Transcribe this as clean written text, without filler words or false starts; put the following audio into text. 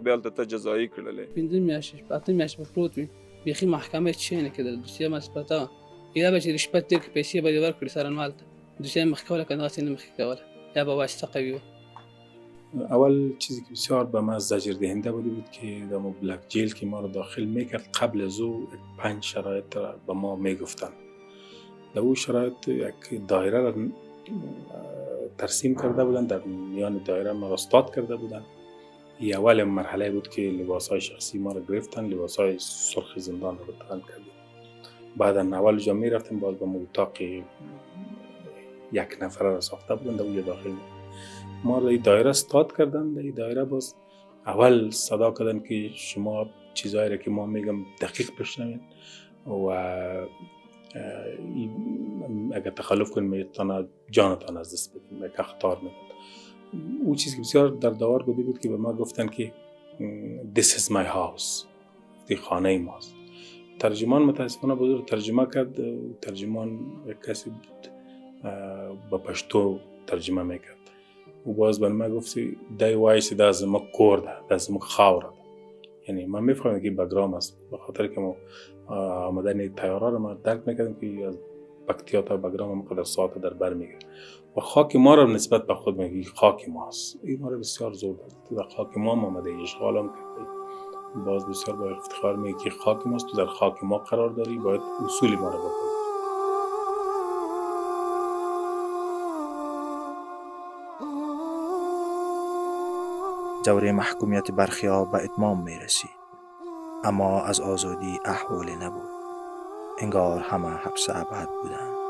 بیالته ته جزایی کړلې 5 میاشتې 8 میاشتې په پروت وي بیخي محکمه چې نه کېدل دوسیه مثبته یا به چې رشوت دې پیسې به ورکړي سرنوال ته دوسیه مخ کوله کنه واسه نه مخ کوله یا به واسطه قوی اول چیزی که بسیار به ما زجر دهنده بود که در بلک جیل که ما رو داخل میکرد قبل از او 5 شرایط را به ما میگفتن. در اون شرایط یک دایره را ترسیم کرده بودن، در میان دایره ما را استاد کرده بودن. این اول مرحله بود که لباسهای شخصی ما را گرفتن، لباسهای سرخ زندان را تن کردیم. بعدا اول جا می رفتیم باز به اتاق یک نفره را ساخته بودن، در اونجا داخل ما را این دایره استاد کردن. در این دایره باز اول صدا کردن که شما چیزایی را که ما میگم دقیق بشنوین و اگر تخلف کنید میتونه جانتان از دست بدین، یک اخطار میدن. اون چیزی که بسیار در داور بود که به ما گفتن که this is my house، دی خانه ماست. ترجمان متاسفانه بزرگ ترجمه کرد، ترجمان یک کسی بود با پشتو ترجمه میکرد و باز به من گفت دای وایس دا زما کور ده، دا زما خاوره ده. یعنی من میفهمم که بگرام است، به خاطر که ما آمدن تیاره رو ما درک میکردیم که از پکتیا تا بگرام ما قدر ساعت در بر میگه و خاک ما رو نسبت به خود میگه خاک ماست. این ما رو بسیار زور داد، در خاک ما آمده اشغال هم کرده. باز بسیار با افتخار میگه که خاک ماست، تو در خاک ما قرار داری، باید اصول ما رو بکنی. دوره محکومیت برخیا به اتمام می رسید، اما از آزادی احوالی نبود. انگار همه حبس ابد بودند.